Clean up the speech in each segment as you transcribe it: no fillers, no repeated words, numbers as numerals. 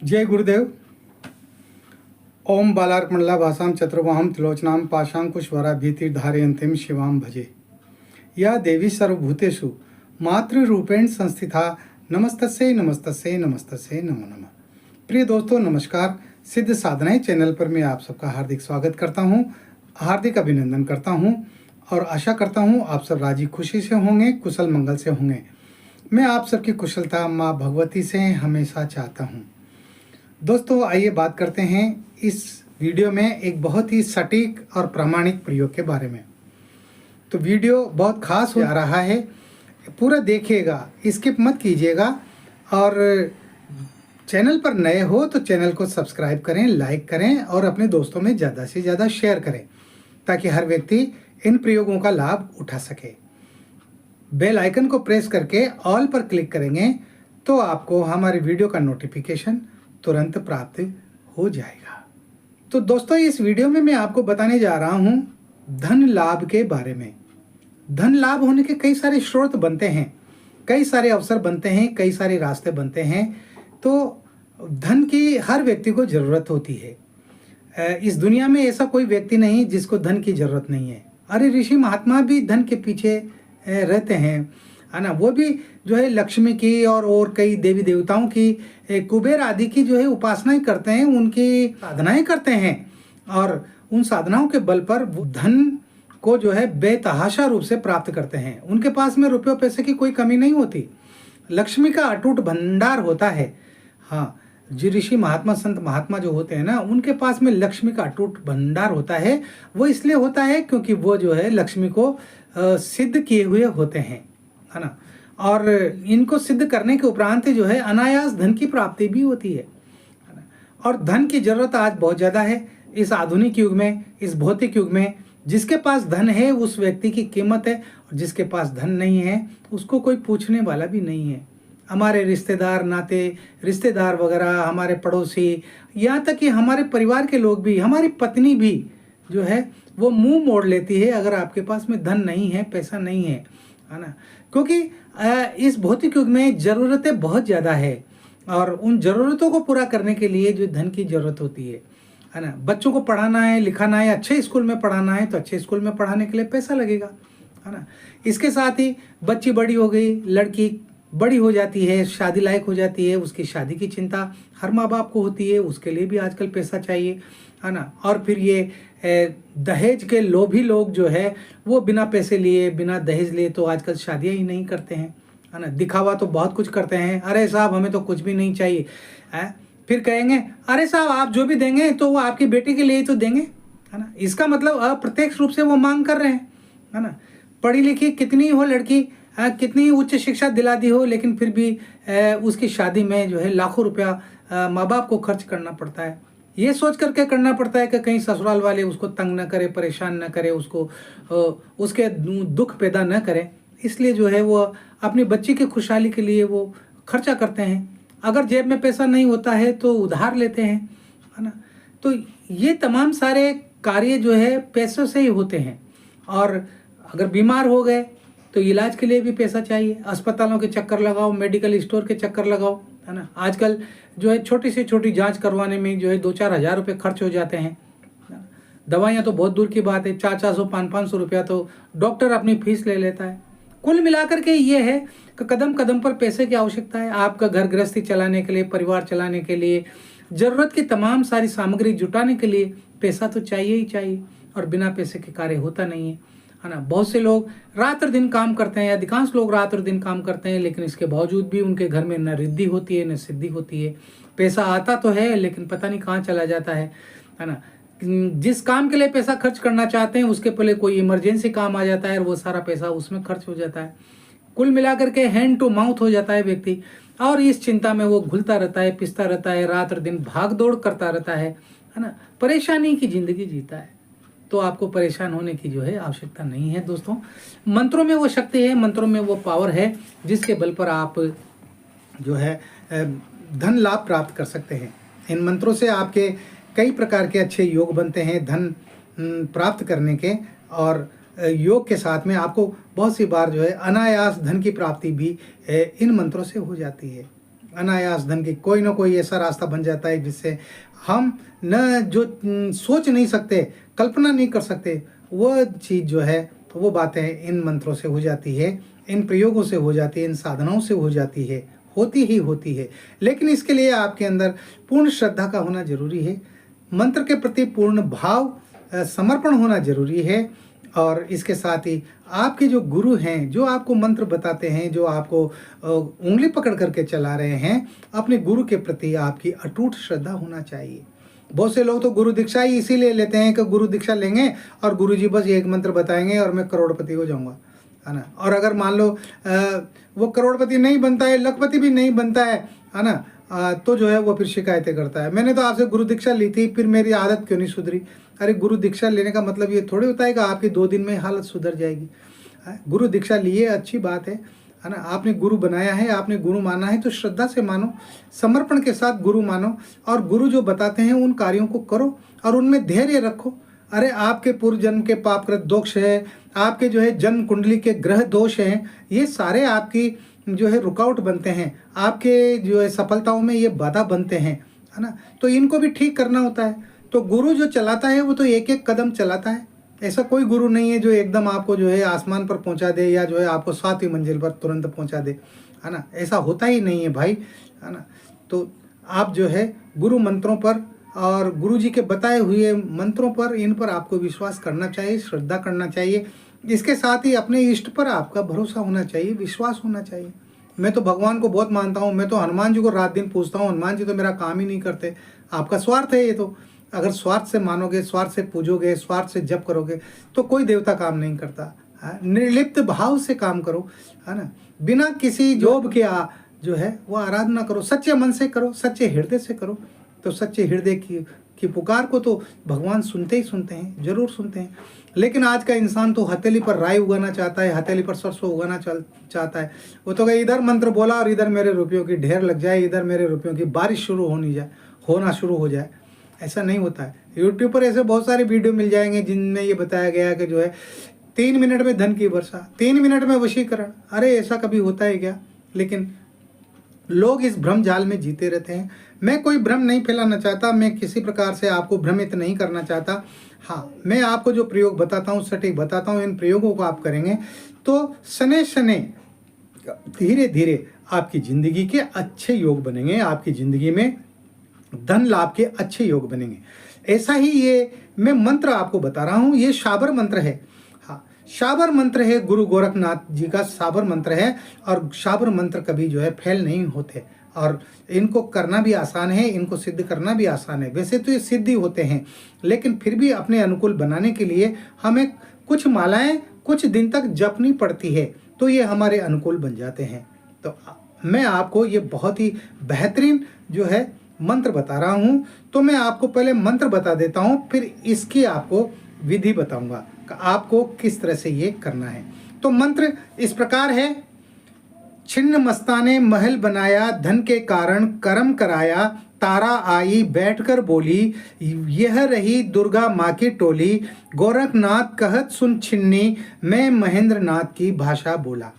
जय गुरुदेव। ओम बालार्कमंडला भाषां चतुर्बाहं त्रिलोचनां पाशांकुशवरा भीतिर्धारयन्तीं शिवां भजे। या देवी सर्वभूतेषु मातृरूपेण संस्थिता नमस्तस्यै नमस्तस्यै नमस्तस्यै नमो नमः। प्रिय दोस्तों नमस्कार। सिद्ध साधनाएं चैनल पर मैं आप सबका हार्दिक स्वागत करता हूं, हार्दिक अभिनंदन करता हूं और आशा करता हूं आप सब राजी खुशी से होंगे, कुशल मंगल से होंगे। मैं आप सबकी कुशलता माँ भगवती से हमेशा चाहता हूं। दोस्तों आइए बात करते हैं इस वीडियो में एक बहुत ही सटीक और प्रामाणिक प्रयोग के बारे में। तो वीडियो बहुत खास हो रहा है, पूरा देखिएगा, स्किप मत कीजिएगा। और चैनल पर नए हो तो चैनल को सब्सक्राइब करें, लाइक करें और अपने दोस्तों में ज़्यादा से ज़्यादा शेयर करें ताकि हर व्यक्ति इन प्रयोगों का लाभ उठा सके। बेल आइकन को प्रेस करके ऑल पर क्लिक करेंगे तो आपको हमारे वीडियो का नोटिफिकेशन तुरंत प्राप्त हो जाएगा। तो दोस्तों इस वीडियो में मैं आपको बताने जा रहा हूं धन लाभ के बारे में। धन लाभ होने के कई सारे स्रोत बनते हैं, कई सारे अवसर बनते हैं, कई सारे रास्ते बनते हैं। तो धन की हर व्यक्ति को ज़रूरत होती है। इस दुनिया में ऐसा कोई व्यक्ति नहीं जिसको धन की ज़रूरत नहीं है। अरे ऋषि महात्मा भी धन के पीछे रहते हैं, है ना। वो भी जो है लक्ष्मी की और कई देवी देवताओं की, कुबेर आदि की जो है उपासनाएं करते हैं, उनकी साधनाएं करते हैं और उन साधनाओं के बल पर वो धन को जो है बेतहाशा रूप से प्राप्त करते हैं। उनके पास में रुपये पैसे की कोई कमी नहीं होती, लक्ष्मी का अटूट भंडार होता है। हाँ, जो ऋषि महात्मा संत महात्मा जो होते हैं ना, उनके पास में लक्ष्मी का अटूट भंडार होता है। वो इसलिए होता है क्योंकि वो जो है लक्ष्मी को सिद्ध किए हुए होते हैं, है ना। और इनको सिद्ध करने के उपरांत जो है अनायास धन की प्राप्ति भी होती है ना। और धन की जरूरत आज बहुत ज़्यादा है इस आधुनिक युग में, इस भौतिक युग में। जिसके पास धन है उस व्यक्ति की कीमत है और जिसके पास धन नहीं है उसको कोई पूछने वाला भी नहीं है। हमारे रिश्तेदार नाते रिश्तेदार वगैरह, हमारे पड़ोसी, यहाँ तक कि हमारे परिवार के लोग भी, हमारी पत्नी भी जो है वो मुंह मोड़ लेती है अगर आपके पास में धन नहीं है, पैसा नहीं है, है ना। क्योंकि इस भौतिक युग में ज़रूरतें बहुत ज़्यादा है और उन ज़रूरतों को पूरा करने के लिए जो धन की ज़रूरत होती है ना। बच्चों को पढ़ाना है, लिखाना है, अच्छे स्कूल में पढ़ाना है तो अच्छे स्कूल में पढ़ाने के लिए पैसा लगेगा, है ना। इसके साथ ही बच्ची बड़ी हो गई, लड़की बड़ी हो जाती है, शादी लायक हो जाती है, उसकी शादी की चिंता हर माँ बाप को होती है, उसके लिए भी आजकल पैसा चाहिए, है ना। और फिर ये दहेज के लोभी लोग जो है वो बिना पैसे लिए, बिना दहेज लिए तो आजकल शादियाँ ही नहीं करते हैं, है ना। दिखावा तो बहुत कुछ करते हैं, अरे साहब हमें तो कुछ भी नहीं चाहिए है। फिर कहेंगे अरे साहब आप जो भी देंगे तो वो आपकी बेटी के लिए ही तो देंगे, है ना। इसका मतलब अप्रत्यक्ष रूप से वो मांग कर रहे हैं, है ना। पढ़ी लिखी कितनी हो लड़की, कितनी उच्च शिक्षा दिला दी हो, लेकिन फिर भी उसकी शादी में जो है लाखों रुपया माँ बाप को खर्च करना पड़ता है। ये सोच करके करना पड़ता है कि कहीं ससुराल वाले उसको तंग न करे, परेशान न करे, उसको उसके दुख पैदा न करें। इसलिए जो है वो अपनी बच्ची की खुशहाली के लिए वो खर्चा करते हैं। अगर जेब में पैसा नहीं होता है तो उधार लेते हैं, है ना। तो ये तमाम सारे कार्य जो है पैसों से ही होते हैं। और अगर बीमार हो गए तो इलाज के लिए भी पैसा चाहिए, अस्पतालों के चक्कर लगाओ, मेडिकल स्टोर के चक्कर लगाओ, है ना। आजकल जो है छोटी से छोटी जांच करवाने में जो है 2-4 हज़ार रुपये खर्च हो जाते हैं। दवाइयाँ तो बहुत दूर की बात है, 400-500, 500 रुपया तो डॉक्टर अपनी फीस ले लेता है। कुल मिलाकर के ये है कि कदम कदम पर पैसे की आवश्यकता है। आपका घर गृहस्थी चलाने के लिए, परिवार चलाने के लिए, ज़रूरत की तमाम सारी सामग्री जुटाने के लिए पैसा तो चाहिए ही चाहिए और बिना पैसे के कार्य होता नहीं है ना। बहुत से लोग रात और दिन काम करते हैं, अधिकांश लोग रात और दिन काम करते हैं, लेकिन इसके बावजूद भी उनके घर में न रिद्धि होती है न सिद्धि होती है। पैसा आता तो है लेकिन पता नहीं कहाँ चला जाता है ना। जिस काम के लिए पैसा खर्च करना चाहते हैं उसके पहले कोई इमरजेंसी काम आ जाता है और वो सारा पैसा उसमें खर्च हो जाता है। कुल मिलाकर के हैंड टू माउथ हो जाता है व्यक्ति और इस चिंता में वो घुलता रहता है, पिसता रहता है, रात और दिन भाग दौड़ करता रहता है ना। परेशानी की ज़िंदगी जीता है। तो आपको परेशान होने की जो है आवश्यकता नहीं है दोस्तों। मंत्रों में वो शक्ति है, मंत्रों में वो पावर है जिसके बल पर आप जो है धन लाभ प्राप्त कर सकते हैं। इन मंत्रों से आपके कई प्रकार के अच्छे योग बनते हैं धन प्राप्त करने के। और योग के साथ में आपको बहुत सी बार जो है अनायास धन की प्राप्ति भी इन मंत्रों से हो जाती है। अनायास धन की कोई ना कोई ऐसा रास्ता बन जाता है जिससे हम न जो सोच नहीं सकते, कल्पना नहीं कर सकते, वो चीज़ जो है वो बातें इन मंत्रों से हो जाती है, इन प्रयोगों से हो जाती है, इन साधनाओं से हो जाती है, होती ही होती है। लेकिन इसके लिए आपके अंदर पूर्ण श्रद्धा का होना जरूरी है, मंत्र के प्रति पूर्ण भाव समर्पण होना जरूरी है। और इसके साथ ही आपके जो गुरु हैं, जो आपको मंत्र बताते हैं, जो आपको उंगली पकड़ करके चला रहे हैं, अपने गुरु के प्रति आपकी अटूट श्रद्धा होना चाहिए। बहुत से लोग तो गुरु दीक्षा ही इसीलिए लेते हैं कि गुरु दीक्षा लेंगे और गुरु जी बस एक मंत्र बताएंगे और मैं करोड़पति हो जाऊंगा, है ना। और अगर मान लो वो करोड़पति नहीं बनता है, लखपति भी नहीं बनता है ना, तो जो है वो फिर शिकायतें करता है, मैंने तो आपसे गुरु दीक्षा ली थी, फिर मेरी आदत क्यों नहीं सुधरी। अरे गुरु दीक्षा लेने का मतलब ये थोड़ी होता है कि आपकी 2 दिन में हालत सुधर जाएगी। गुरु दीक्षा लिए अच्छी बात है ना। आपने गुरु बनाया है, आपने गुरु माना है तो श्रद्धा से मानो, समर्पण के साथ गुरु मानो और गुरु जो बताते हैं उन कार्यों को करो और उनमें धैर्य रखो। अरे आपके पूर्व जन्म के पापकृत दोष है, आपके जो है जन्म कुंडली के ग्रह दोष हैं, ये सारे आपकी जो है रुकावट बनते हैं, आपके जो है सफलताओं में ये बाधा बनते हैं, है ना। तो इनको भी ठीक करना होता है। तो गुरु जो चलाता है वो तो एक एक कदम चलाता है। ऐसा कोई गुरु नहीं है जो एकदम आपको जो है आसमान पर पहुंचा दे या जो है आपको 7वीं मंजिल पर तुरंत पहुंचा दे, है ना। ऐसा होता ही नहीं है भाई, है ना। तो आप जो है गुरु मंत्रों पर और गुरु जी के बताए हुए मंत्रों पर, इन पर आपको विश्वास करना चाहिए, श्रद्धा करना चाहिए। इसके साथ ही अपने इष्ट पर आपका भरोसा होना चाहिए, विश्वास होना चाहिए। मैं तो भगवान को बहुत मानता हूँ, मैं तो हनुमान जी को रात दिन पूछता हूँ, हनुमान जी तो मेरा काम ही नहीं करते। आपका स्वार्थ है ये तो। अगर स्वार्थ से मानोगे, स्वार्थ से पूजोगे, स्वार्थ से जप करोगे तो कोई देवता काम नहीं करता। निर्लिप्त भाव से काम करो, है ना। बिना किसी जोब के जो है वो आराधना करो, सच्चे मन से करो, सच्चे हृदय से करो। तो सच्चे हृदय की पुकार को तो भगवान सुनते ही सुनते हैं, जरूर सुनते हैं। लेकिन आज का इंसान तो हथेली पर राई उगाना चाहता है, हथेली पर सरसों उगाना चाहता है। वो तो इधर मंत्र बोला और इधर मेरे रुपयों की ढेर लग जाए, इधर मेरे रुपयों की बारिश होना शुरू हो जाए। ऐसा नहीं होता है। यूट्यूब पर ऐसे बहुत सारे वीडियो मिल जाएंगे जिनमें ये बताया गया है कि जो है 3 मिनट में धन की वर्षा, 3 मिनट में वशीकरण। अरे ऐसा कभी होता है क्या? लेकिन लोग इस भ्रम जाल में जीते रहते हैं। मैं कोई भ्रम नहीं फैलाना चाहता, मैं किसी प्रकार से आपको भ्रमित नहीं करना चाहता। हाँ, मैं आपको जो प्रयोग बताता हूँ, सटीक बताता हूँ, इन प्रयोगों को आप करेंगे तो शनै शनै धीरे धीरे आपकी ज़िंदगी के अच्छे योग बनेंगे, आपकी ज़िंदगी में धन लाभ के अच्छे योग बनेंगे। ऐसा ही ये मैं मंत्र आपको बता रहा हूँ, ये शाबर मंत्र है। हाँ, शाबर मंत्र है, गुरु गोरखनाथ जी का शाबर मंत्र है। और शाबर मंत्र कभी जो है फेल नहीं होते और इनको करना भी आसान है, इनको सिद्ध करना भी आसान है। वैसे तो ये सिद्ध ही होते हैं, लेकिन फिर भी अपने अनुकूल बनाने के लिए हमें कुछ मालाएं कुछ दिन तक जपनी पड़ती है, तो ये हमारे अनुकूल बन जाते हैं। तो मैं आपको ये बहुत ही बेहतरीन जो है मंत्र बता रहा हूँ। तो मैं आपको पहले मंत्र बता देता हूँ, फिर इसकी आपको विधि बताऊंगा कि आपको किस तरह से ये करना है। तो मंत्र इस प्रकार है। छिन्न मस्ताने महल बनाया, धन के कारण कर्म कराया, तारा आई बैठकर बोली, यह रही दुर्गा माँ की टोली, गोरखनाथ कहत सुन छिन्नी, मैं महेंद्र नाथ की भाषा बोला।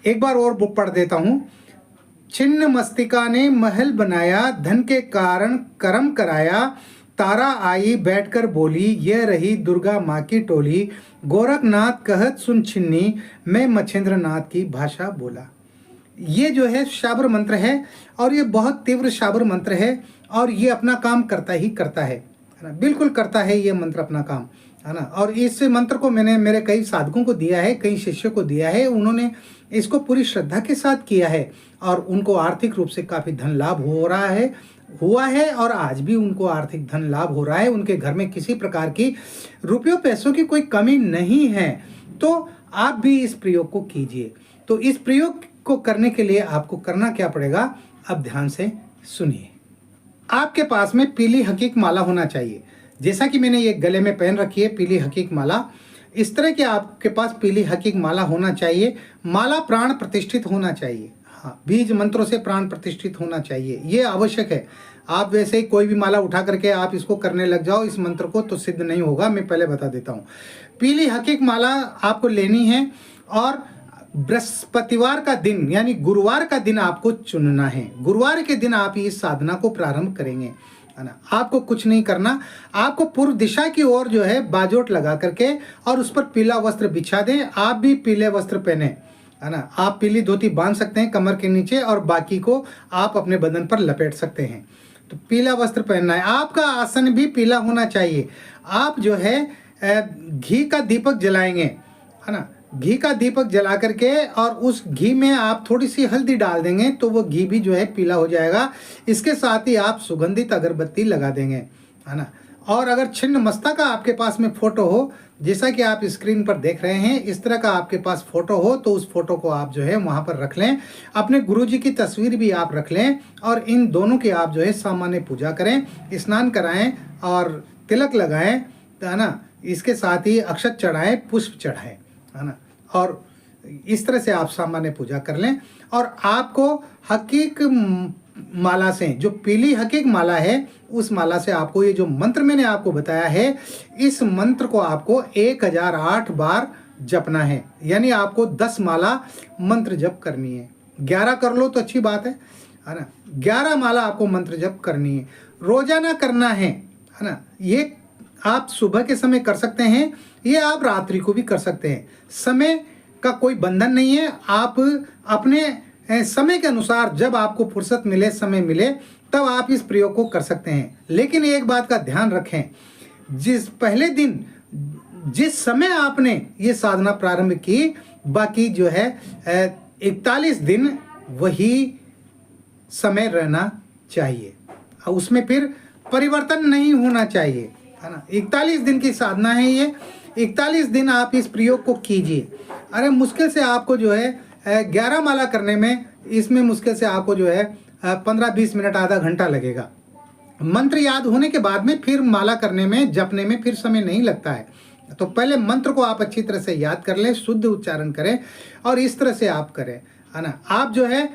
एक बार और पढ़ देता हूँ। छिन्न मस्तिका ने महल बनाया, धन के कारण कर्म कराया, तारा आई बैठकर बोली, यह रही दुर्गा माँ की टोली, गोरखनाथ कहत सुन छिन्नी, मैं मच्छेंद्र नाथ की भाषा बोला। ये जो है शाबर मंत्र है और ये बहुत तीव्र शाबर मंत्र है और ये अपना काम करता ही करता है ना, बिल्कुल करता है ये मंत्र अपना काम, है ना। और इस मंत्र को मैंने मेरे कई साधकों को दिया है, कई शिष्यों को दिया है, उन्होंने इसको पूरी श्रद्धा के साथ किया है और उनको आर्थिक रूप से काफ़ी धन लाभ हुआ है और आज भी उनको आर्थिक धन लाभ हो रहा है। उनके घर में किसी प्रकार की रुपयों पैसों की कोई कमी नहीं है। तो आप भी इस प्रयोग को कीजिए। तो इस प्रयोग को करने के लिए आपको करना क्या पड़ेगा, अब ध्यान से सुनिए। आपके पास में पीली हकीक माला होना चाहिए, जैसा कि मैंने ये गले में पहन रखी है पीली हकीक माला। इस तरह के आपके पास पीली हकीक माला होना चाहिए। माला प्राण प्रतिष्ठित होना चाहिए। हाँ, बीज मंत्रों से प्राण प्रतिष्ठित होना चाहिए, ये आवश्यक है। आप वैसे ही कोई भी माला उठा करके आप इसको करने लग जाओ इस मंत्र को, तो सिद्ध नहीं होगा। मैं पहले बता देता हूँ। पीली हकीक माला आपको लेनी है और बृहस्पतिवार का दिन यानी गुरुवार का दिन आपको चुनना है। गुरुवार के दिन आप इस साधना को प्रारंभ करेंगे, है ना। आपको कुछ नहीं करना, आपको पूर्व दिशा की ओर जो है बाजोट लगा करके और उस पर पीला वस्त्र बिछा दें। आप भी पीले वस्त्र पहने, है ना। आप पीली धोती बांध सकते हैं कमर के नीचे और बाकी को आप अपने बदन पर लपेट सकते हैं। तो पीला वस्त्र पहनना है। आपका आसन भी पीला होना चाहिए। आप जो है घी का दीपक जलाएंगे, है ना। घी का दीपक जला करके और उस घी में आप थोड़ी सी हल्दी डाल देंगे तो वो घी भी जो है पीला हो जाएगा। इसके साथ ही आप सुगंधित अगरबत्ती लगा देंगे, है ना। और अगर छिन्न मस्ता का आपके पास में फोटो हो, जैसा कि आप स्क्रीन पर देख रहे हैं, इस तरह का आपके पास फोटो हो तो उस फोटो को आप जो है वहाँ पर रख लें। अपने गुरुजी की तस्वीर भी आप रख लें और इन दोनों की आप जो है सामान्य पूजा करें, स्नान कराएं और तिलक लगाएं, है ना। इसके साथ ही अक्षत चढ़ाएं, पुष्प चढ़ाएं, है ना। और इस तरह से आप सामान्य पूजा कर लें। और आपको हकीक माला से, जो पीली हकीक माला है, उस माला से आपको ये जो मंत्र मैंने आपको बताया है, इस मंत्र को आपको 1008 बार जपना है। यानी आपको 10 माला मंत्र जप करनी है। 11 कर लो तो अच्छी बात है ना। 11 माला आपको मंत्र जप करनी है, रोजाना करना है ना। ये आप सुबह के समय कर सकते हैं, ये आप रात्रि को भी कर सकते हैं। समय का कोई बंधन नहीं है। आप अपने समय के अनुसार जब आपको फुर्सत मिले, समय मिले, तब आप इस प्रयोग को कर सकते हैं। लेकिन एक बात का ध्यान रखें, जिस पहले दिन जिस समय आपने ये साधना प्रारंभ की, बाकी जो है 41 दिन वही समय रहना चाहिए, उसमें फिर परिवर्तन नहीं होना चाहिए, है ना। 41 दिन की साधना है ये। 41 दिन आप इस प्रयोग को कीजिए। अरे मुश्किल से आपको जो है 11 माला करने में, इसमें मुश्किल से आपको जो है 15-20 मिनट, आधा घंटा लगेगा। मंत्र याद होने के बाद में फिर माला करने में, जपने में फिर समय नहीं लगता है। तो पहले मंत्र को आप अच्छी तरह से याद कर लें, शुद्ध उच्चारण करें और इस तरह से आप करें, है ना। आप जो है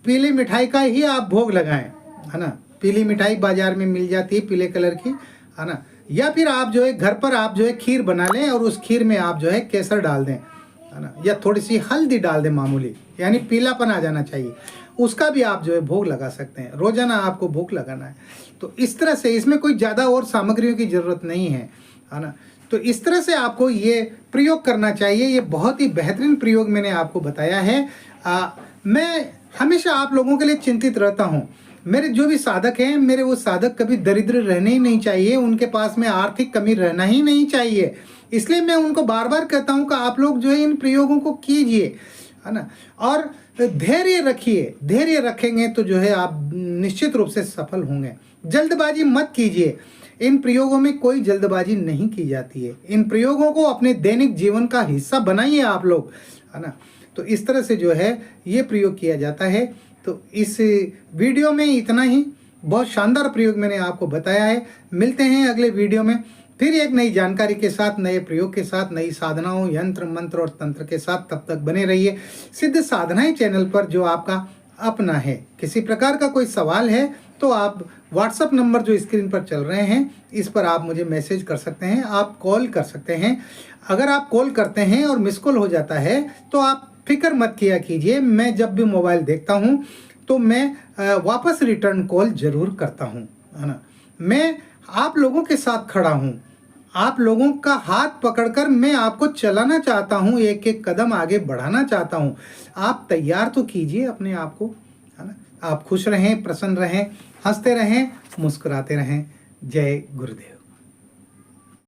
पीली मिठाई का ही आप भोग लगाएं, है ना। पीली मिठाई बाजार में मिल जाती है पीले कलर की, है ना। या फिर आप जो है घर पर आप जो है खीर बना लें और उस खीर में आप जो है केसर डाल दें, है ना। या थोड़ी सी हल्दी डाल दें मामूली, यानी पीलापन आ जाना चाहिए। उसका भी आप जो है भोग लगा सकते हैं। रोजाना आपको भोग लगाना है। तो इस तरह से, इसमें कोई ज़्यादा और सामग्रियों की ज़रूरत नहीं है ना। तो इस तरह से आपको ये प्रयोग करना चाहिए। ये बहुत ही बेहतरीन प्रयोग मैंने आपको बताया है। मैं हमेशा आप लोगों के लिए चिंतित रहता हूँ। मेरे जो भी साधक हैं, मेरे वो साधक कभी दरिद्र रहने ही नहीं चाहिए, उनके पास में आर्थिक कमी रहना ही नहीं चाहिए। इसलिए मैं उनको बार बार कहता हूँ कि आप लोग जो है इन प्रयोगों को कीजिए, है ना। और धैर्य रखिए। धैर्य रखेंगे तो जो है आप निश्चित रूप से सफल होंगे। जल्दबाजी मत कीजिए। इन प्रयोगों में कोई जल्दबाजी नहीं की जाती है। इन प्रयोगों को अपने दैनिक जीवन का हिस्सा बनाइए आप लोग, है ना। तो इस तरह से जो है ये प्रयोग किया जाता है। तो इस वीडियो में इतना ही। बहुत शानदार प्रयोग मैंने आपको बताया है। मिलते हैं अगले वीडियो में फिर एक नई जानकारी के साथ, नए प्रयोग के साथ, नई साधनाओं, यंत्र, मंत्र और तंत्र के साथ। तब तक बने रहिए सिद्ध साधनाएं चैनल पर, जो आपका अपना है। किसी प्रकार का कोई सवाल है तो आप व्हाट्सएप नंबर जो स्क्रीन पर चल रहे हैं, इस पर आप मुझे मैसेज कर सकते हैं, आप कॉल कर सकते हैं। अगर आप कॉल करते हैं और मिस कॉल हो जाता है तो आप फिक्र मत किया कीजिए। मैं जब भी मोबाइल देखता हूँ तो मैं वापस रिटर्न कॉल जरूर करता हूँ, है ना। मैं आप लोगों के साथ खड़ा हूँ। आप लोगों का हाथ पकड़कर मैं आपको चलाना चाहता हूँ, एक एक कदम आगे बढ़ाना चाहता हूँ। आप तैयार तो कीजिए अपने आप को, है ना। आप खुश रहें, प्रसन्न रहें, हंसते रहें, मुस्कुराते रहें। जय गुरुदेव।